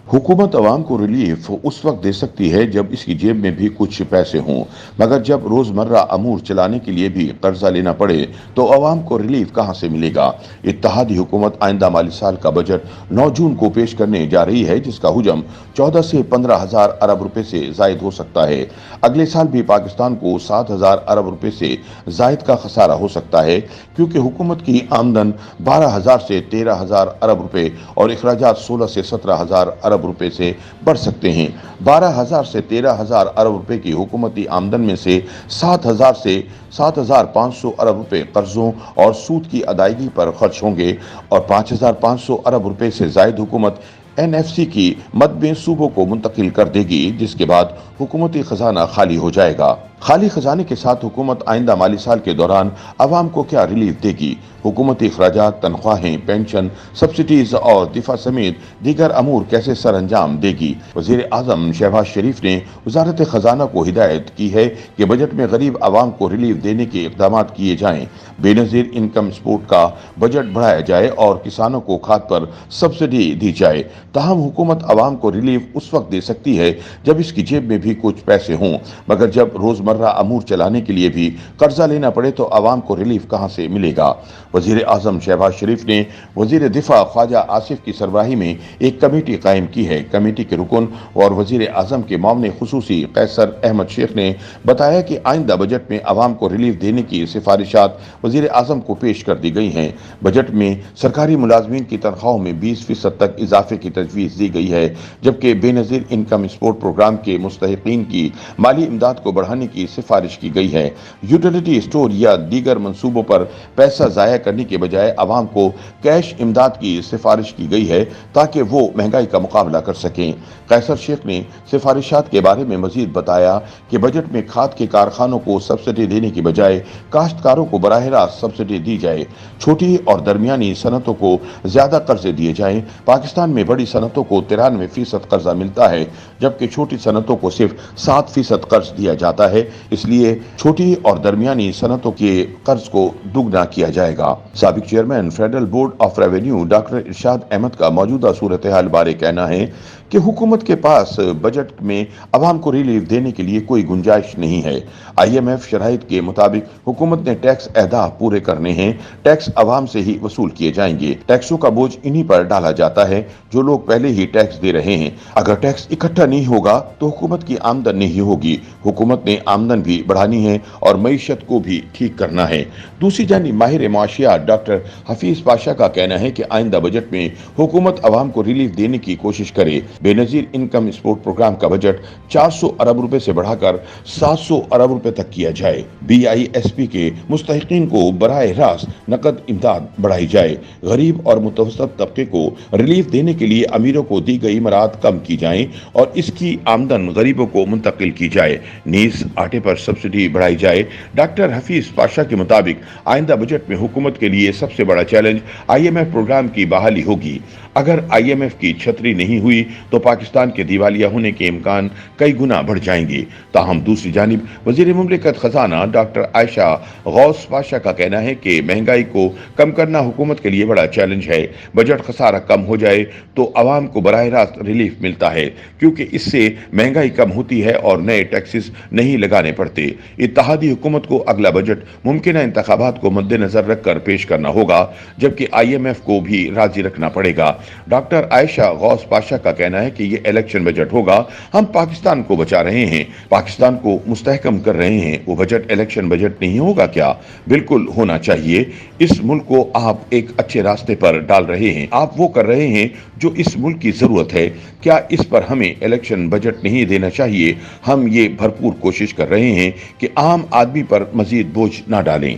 हुकूमत अवाम को रिलीफ उस वक्त दे सकती है जब इसकी जेब में भी कुछ पैसे हों, मगर जब रोजमर्रा अमूर चलाने के लिए भी कर्जा लेना पड़े तो अवाम को रिलीफ कहां से मिलेगा। इत्तेहादी हुकूमत आइंदा माली साल का बजट 9 जून को पेश करने जा रही है, जिसका हुजम 14 से 15 हजार अरब रुपए से जायद हो सकता है। अगले साल भी पाकिस्तान को 7 हजार अरब रुपए से जायद का खसारा हो सकता है, क्योंकि हुकूमत की आमदन 12 हजार से 13 हजार अरब रुपए और अखराजात 16 से 17 हजार अरब रुपए से बढ़ सकते हैं। 12 हजार से 13 हजार अरब रुपए की हुकूमती आमदन में से 7 हजार से 7,500 अरब रुपए कर्जों और सूद की अदायगी पर खर्च होंगे और 5,500 अरब रुपए से जायद हुकूमत NFC की मद में सूबों को मुंतकिल कर देगी, जिसके बाद हुकूमती खजाना खाली हो जाएगा। खाली खजाने के साथ हुकूमत आइंदा माली साल के दौरान अवाम को क्या रिलीफ देगी। हुकूमती अखराजात, तनख्वाहें, पेंशन, सब्सिडीज और दिफा समेत दीगर अमूर कैसे सर अंजाम देगी। वज़ीर आज़म शहबाज शरीफ ने वजारत खजाना को हिदायत की है कि बजट में गरीब अवाम को रिलीफ देने के इक़दाम किए जाएं। बेनज़ीर इनकम सपोर्ट का बजट बढ़ाया जाए और किसानों को खाद पर सब्सिडी दी जाए। ताहम हुकूमत अवाम को रिलीफ उस वक्त दे सकती है जब इसकी जेब में भी कुछ पैसे हों, मगर जब रोजमर्रा अमूर चलाने के लिए भी कर्जा लेना पड़े तो अवाम को रिलीफ कहां से मिलेगा। वजीर आजम शहबाज शरीफ ने वजीर दिफा ख्वाजा आसिफ की सरबराही में एक कमेटी कायम की है। कमेटी के रुकन और वजीर आजम के मामले खुसूसी कैसर अहमद शेख ने बताया कि आइंदा बजट में अवाम को रिलीफ देने की सिफारिशात वजीर आजम को पेश कर दी गई हैं। बजट में सरकारी मुलाजमीन की तनख्वाहों में 20% तक इजाफे की तजवीज़ दी गई है, जबकि बेनज़ीर इनकम सपोर्ट प्रोग्राम के मुस्तहिकीन की माली इमदाद को बढ़ाने की सिफारिश की गई है। यूटिलिटी स्टोर या दीगर मंसूबों पर पैसा ज़ाया करने के बजाय अवाम को कैश इमदाद की सिफारिश की गई है, ताकि वो महंगाई का मुकाबला कर सकें। कैसर शेख ने सिफारिशात के बारे में मजीद बताया कि बजट में खाद के कारखानों को सब्सिडी देने की बजाय काश्तकारों को बराह रास्त सब्सिडी दी जाए। छोटी और दरमियानी सनतों को ज्यादा कर्जे दिए जाएं। पाकिस्तान में बड़ी सनतों को 93% कर्जा मिलता है, जबकि छोटी सनतों को सिर्फ 7% कर्ज दिया जाता है। इसलिए छोटी और दरमियानी सनतों के कर्ज को दुगना किया जाएगा। साबिक chairman federal board of revenue doctor Irshad Ahmad का मौजूदा सूरत हाल बारे कहना है कि हुकूमत के पास बजट में अवाम को रिलीफ देने के लिए कोई गुंजाइश नहीं है। IMF शराइत के मुताबिक हुकूमत ने टैक्स अहदाफ पूरे करने हैं। टैक्स अवाम से ही वसूल किए जाएंगे। टैक्सों का बोझ इन्हीं पर डाला जाता है जो लोग पहले ही टैक्स दे रहे हैं। अगर टैक्स इकट्ठा नहीं होगा तो हुकूमत की आमदन नहीं होगी। हुकूमत ने आमदन भी बढ़ानी है और मईशत को भी ठीक करना है। दूसरी जानिब माहिर मुआशियात डॉक्टर हफीज पाशा का कहना है कि आइंदा बजट में हुकूमत अवाम को रिलीफ देने की कोशिश करे। बेनजीर इनकम सपोर्ट प्रोग्राम का बजट 400 अरब रुपए से बढ़ाकर 700 अरब रुपए तक किया जाए। BISP के मुस्तहिकीन को बराह रास्त नकद इमदाद बढ़ाई जाए। गरीब और मुतवस्सित तबके को रिलीफ देने के लिए अमीरों को दी गई मराहत कम की जाएं और इसकी आमदन गरीबों को मुंतकिल की जाए। नीस आटे पर सब्सिडी बढ़ाई जाए। डॉक्टर हफीज पाशा के मुताबिक आइंदा बजट में हुकूमत के लिए सबसे बड़ा चैलेंज IMF प्रोग्राम की बहाली होगी। अगर IMF की छतरी नहीं हुई तो पाकिस्तान के दिवालिया होने के इम्कान कई गुना बढ़ जाएंगे। ताहम दूसरी जानिब वजीर मुमलिकत खजाना डॉक्टर आयशा गौस पाशा का कहना है कि महंगाई को कम करना हुकूमत के लिए बड़ा चैलेंज है। बजट खसारा कम हो जाए तो अवाम को बराह रास्त रिलीफ मिलता है, क्योंकि इससे महंगाई कम होती है और नए टैक्सेस नहीं लगाने पड़ते। इत्तेहादी हुकूमत को अगला बजट मुमकिन इंतखाबात को मद्देनजर रखकर पेश करना होगा, जबकि IMF को भी राजी रखना पड़ेगा। डॉक्टर आयशा गौस पाशा का कहना है कि ये इलेक्शन बजट होगा। हम पाकिस्तान को बचा रहे हैं, पाकिस्तान को मुस्तहकम कर रहे हैं। वो बजट इलेक्शन बजट नहीं होगा क्या? बिल्कुल होना चाहिए। इस मुल्क को आप एक अच्छे रास्ते पर डाल रहे हैं। आप वो कर रहे हैं जो इस मुल्क की जरूरत है। क्या इस पर हमें इलेक्शन बजट नहीं देना चाहिए? हम ये भरपूर कोशिश कर रहे हैं कि आम आदमी पर मजीद बोझ ना डालें।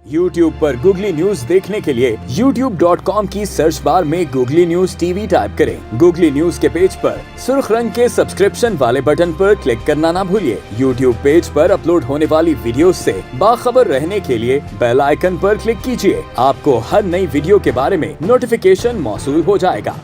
YouTube पर गूगली न्यूज देखने के लिए youtube.com की सर्च बार में गूगली न्यूज TV टाइप करें। गूगली न्यूज के पेज पर सुर्ख रंग के सब्सक्रिप्शन वाले बटन पर क्लिक करना ना भूलिए। YouTube पेज पर अपलोड होने वाली वीडियोस से बाखबर रहने के लिए बेल आइकन पर क्लिक कीजिए। आपको हर नई वीडियो के बारे में नोटिफिकेशन मौसूल हो जाएगा।